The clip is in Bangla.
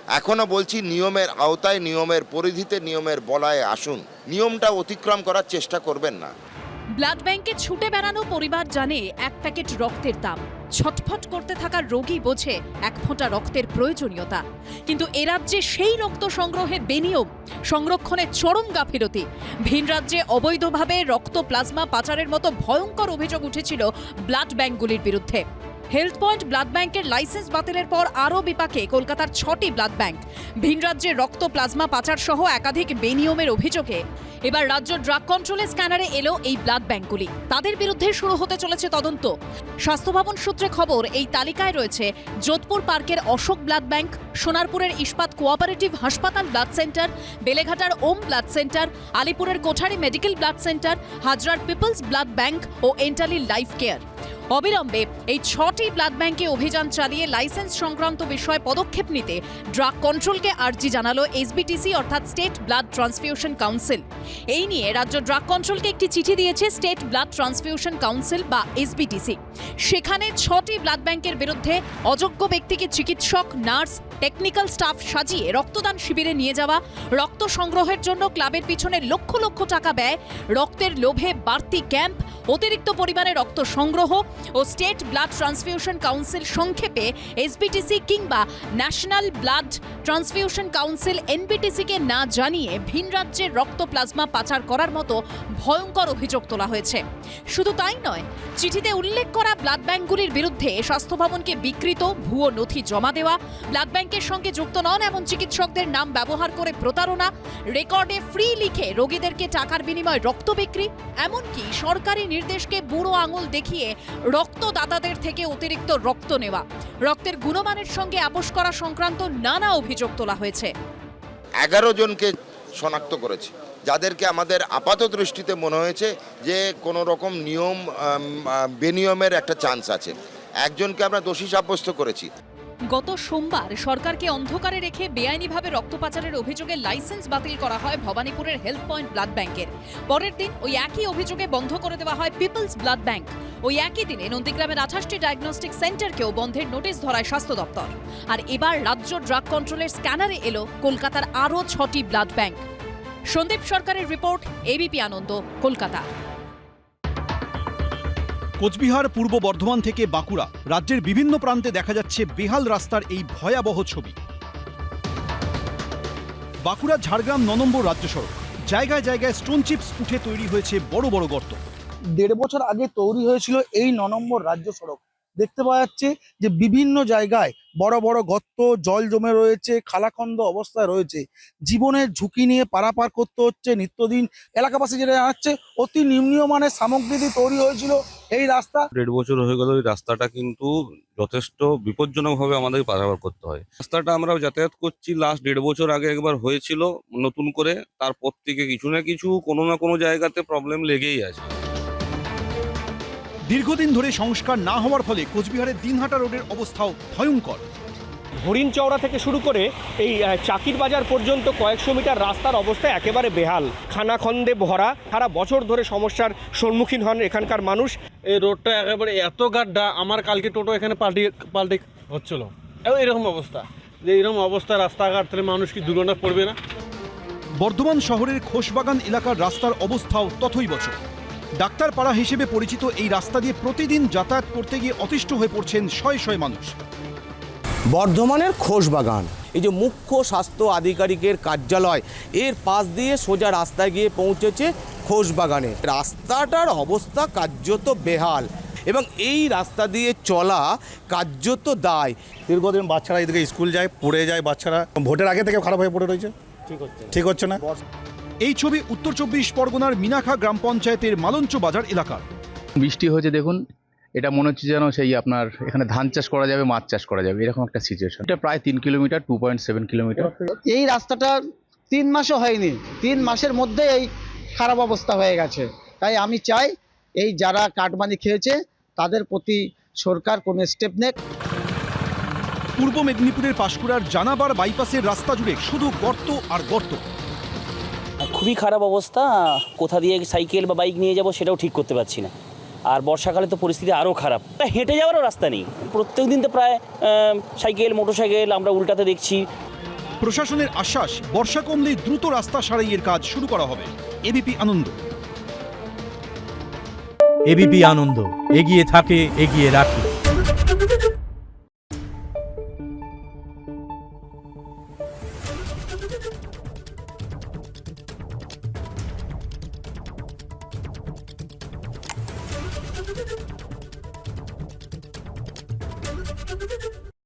এখনও বলছি নিয়মের আওতায়, নিয়মের পরিধিতে, নিয়মের বলায় আসুন। নিয়মটা অতিক্রম করার চেষ্টা করবেন না। ব্লাড ব্যাংকে ছুটে বেড়ানো পরিবার জানে এক প্যাকেট রক্তের দাম। ছটফট করতে থাকা রোগী বোঝে এক ফোঁটা রক্তের প্রয়োজনীয়তা। কিন্তু এ রাজ্যে সেই রক্ত সংগ্রহে বেনিয়ম, সংরক্ষণে চরম গাফিলতি। ভিন রাজ্যে অবৈধভাবে রক্ত প্লাজমা পাচারের মতো ভয়ঙ্কর অভিযোগ উঠেছিল ব্লাড ব্যাংকগুলির বিরুদ্ধে। হেলথ পয়েন্ট ব্লাড ব্যাংকের লাইসেন্স বাতিলের পর আরও বিপাকে কলকাতার 6টি ব্লাড ব্যাংক। ভিন রাজ্যে রক্ত প্লাজমা পাচার সহ একাধিক বেনিয়মের অভিযোগে এবার রাজ্য ড্রাগ কন্ট্রোলের স্ক্যানারে এলো এই ব্লাড ব্যাংকগুলি। তাদের বিরুদ্ধে শুরু হতে চলেছে তদন্ত। স্বাস্থ্য ভবন সূত্রে খবর, এই তালিকায় রয়েছে যোধপুর পার্কের Ashok blood bank, সোনারপুরের Ispat cooperative হাসপাতাল ব্লাড সেন্টার, বেলেঘাটার ওম ব্লাড সেন্টার, আলিপুরের কোঠারি মেডিকেল ব্লাড সেন্টার, হাজরার পিপলস ব্লাড ব্যাংক ও এন্টালি লাইফ কেয়ার। অবিলম্বে এই 6টি ব্লাড ব্যাংকে অভিযান চালিয়ে লাইসেন্স সংক্রান্ত বিষয়ে পদক্ষেপ নিতে ড্রাগ কন্ট্রোলকে আর্জি জানালো এসবিটিসি অর্থাৎ স্টেট ব্লাড ট্রান্সফিউশন কাউন্সিল। এই নিয়ে রাজ্য ড্রাগ কন্ট্রোলকে একটি চিঠি দিয়েছে স্টেট ব্লাড ট্রান্সফিউশন কাউন্সিল বা এসবিটিসি। সেখানে 6টি ব্লাড ব্যাংকের বিরুদ্ধে অযোগ্য ব্যক্তিকে চিকিৎসক, নার্স, টেকনিক্যাল স্টাফ সাজিয়ে রক্তদান শিবিরে নিয়ে যাওয়া, রক্ত সংগ্রহের জন্য ক্লাবের পিছনে লক্ষ লক্ষ টাকা ব্যয়, রক্তের লোভে বাড়তি ক্যাম্প, অতিরিক্ত পরিমাণে রক্ত সংগ্রহ ও স্টেট ব্লাড ট্রান্সফিউশন কাউন্সিল সংক্ষেপে এসবিটিসি কিংবা ন্যাশনাল ব্লাড ট্রান্সফিউশন কাউন্সিল এনবিটিসিকে না জানিয়ে ভিন রাজ্যের রক্ত প্লাজমা পাচার করার মতো ভয়ঙ্কর অভিযোগ তোলা হয়েছে। শুধু তাই নয়, চিঠিতে উল্লেখ করা ব্লাড ব্যাংকগুলির বিরুদ্ধে স্বাস্থ্য ভবনকে বিকৃত, ভুয়ো নথি জমা দেওয়া, ব্লাড ব্যাংকের সঙ্গে যুক্ত নন এমন চিকিৎসকদের নাম ব্যবহার করে প্রতারণা, রেকর্ডে ফ্রি লিখে রোগীদেরকে টাকার বিনিময়ে রক্ত বিক্রি, এমনকি সরকারি নির্দেশকে বুড়ো আঙুল দেখিয়ে রক্তদাতাদের থেকে অতিরিক্ত রক্ত নেওয়া, রক্তের গুণমানের সঙ্গে আপোস করা সংক্রান্ত নানা অভিযোগ তোলা হয়েছে। 11 জনকে শনাক্ত করেছে, যাদেরকে আমাদের আপাত দৃষ্টিতে মনে হয়েছে যে কোনো রকম নিয়ম বেনিয়মের একটা চান্স আছে। একজনকে আমরা দোষী সাব্যস্ত করেছি। গত সোমবার সরকারকে অন্ধকারে রেখে বেআইনিভাবে রক্ত পাচারের অভিযোগে লাইসেন্স বাতিল করা হয় ভবানীপুরের হেলথ পয়েন্ট ব্লাড ব্যাংকের। পরের দিন ওই একই অভিযোগে বন্ধ করে দেওয়া হয় পিপলস ব্লাড ব্যাংক। ওই একই দিনে নন্দীগ্রামের 28টি ডায়াগনস্টিক সেন্টারকেও বন্ধের নোটিশ ধরায় স্বাস্থ্য দপ্তর। আর এবার রাজ্য ড্রাগ কন্ট্রোলের স্ক্যানারে এলো কলকাতার আরও 6টি ব্লাড ব্যাংক। সন্দীপ সরকারের রিপোর্ট, এবিপি আনন্দ, কলকাতা। কোচবিহার, পূর্ব বর্ধমান থেকে বাঁকুড়া, রাজ্যের বিভিন্ন প্রান্তে দেখা যাচ্ছে বেহাল রাস্তার এই ভয়াবহ ছবি। বাঁকুড়া ঝাড়গ্রাম 9 নম্বর রাজ্য সড়ক, জায়গায় জায়গায় স্টোন চিপস উঠে তৈরি হয়েছে বড় বড় গর্ত। 1.5 বছর আগে তৈরি হয়েছিল এই 9 নম্বর রাজ্য সড়ক। দেখতে পাওয়া যাচ্ছে যে বিভিন্ন জায়গায় বড় বড় গর্ত, জল জমে রয়েছে, খালাখন্দ অবস্থায় রয়েছে। জীবনের ঝুঁকি নিয়ে পারাপার করতে হচ্ছে নিত্যদিন। এলাকাবাসী যেটা জানাচ্ছে, অতি নিম্নমানের সামগ্রী দিয়ে তৈরি হয়েছিল এই রাস্তা। 1.5 বছর হয়ে গেল এই রাস্তাটা কিন্তু যথেষ্ট বিপজ্জনকভাবে আমাদের পারাপার করতে হয়। রাস্তাটা আমরা যাতায়াত করছি, লাস্ট 1.5 বছর আগে একবার হয়েছিল নতুন করে, তারপর থেকে কিছু না কিছু কোনো না কোনো জায়গাতে প্রবলেম লেগেই আছে। দীর্ঘদিন ধরে সংস্কার না হওয়ার ফলে কোচবিহারের দিনহাটা রোডের অবস্থাও ভয়ঙ্কর। হরিণ চওড়া থেকে শুরু করে এই চাকির বাজার পর্যন্ত কয়েকশো মিটার রাস্তার অবস্থা একেবারে বেহাল, খানাখন্দে ভরা। সারা বছর ধরে সমস্যার সম্মুখীন হন এখানকার মানুষ। এই রোডটা একেবারে এত গাড্ডা, আমার কালকে টোটো এখানে পাল্টে হচ্ছিল। এরকম অবস্থা, যে এরকম অবস্থা রাস্তাঘাট, তাহলে মানুষ কি দুর্ঘটনা পড়বে না? বর্ধমান শহরের খোশবাগান এলাকার রাস্তার অবস্থাও তথৈবচ। ডাক্তারপাড়া হিসেবে পরিচিত এই রাস্তা দিয়ে প্রতিদিন যাতায়াত করতে গিয়ে অতিষ্ঠ হয়ে পড়ছেন শয়ে শয়ে মানুষ। বর্ধমানের খোশবাগান, এই যে মুখ্য স্বাস্থ্য আধিকারিকের কার্যালয়, এর পাশ দিয়ে সোজা রাস্তায় গিয়ে পৌঁছেছে খোশবাগানে। রাস্তাটার অবস্থা কার্যত বেহাল এবং এই রাস্তা দিয়ে চলা কার্যত দায়। দীর্ঘদিন বাচ্চারা এদিকে স্কুল যায়, পড়ে যায়, বাচ্চারা ভোটের আগে থেকে খারাপ হয়ে পড়ে রয়েছে, ঠিক হচ্ছে না। এই ছবি উত্তর 24 পরগনার মিনাখা গ্রাম পঞ্চায়েতের মালঞ্চ বাজার এলাকার। বৃষ্টি হয়েছে, দেখুন এটা মনে হচ্ছে যেন সেই আপনার এখানে ধান চাষ করা যাবে, মাছ চাষ করা যাবে, এরকম একটা সিচুয়েশন। এটা প্রায় 3 কিলোমিটার, 2.7 কিলোমিটার। এই রাস্তাটা 3 মাসও হয়নি, 3 মাসের মধ্যে এই খারাপ অবস্থা হয়ে গেছে। তাই আমি চাই এই যারা কাটমানি খেয়েছে তাদের প্রতি সরকার কোনো স্টেপ নেক। পূর্ব মেদিনীপুরের পাঁশকুড়ার জানাবার বাইপাসের রাস্তা জুড়ে শুধু গর্ত আর গর্ত। খুবই খারাপ অবস্থা, কোথা দিয়ে সাইকেল বা বাইক নিয়ে যাব সেটাও ঠিক করতে পারছি না। আর বর্ষাকালে তো পরিস্থিতি আরও খারাপ, হেঁটে যাওয়ারও রাস্তা নেই। প্রত্যেক দিন তো প্রায় সাইকেল, মোটরসাইকেল আমরা উল্টাতে দেখছি। প্রশাসনের আশ্বাস, বর্ষা কমলে দ্রুত রাস্তা সারাইয়ের কাজ শুরু করা হবে। এবিপি আনন্দ। এবিপি আনন্দ, এগিয়ে থাকে, এগিয়ে রাখে।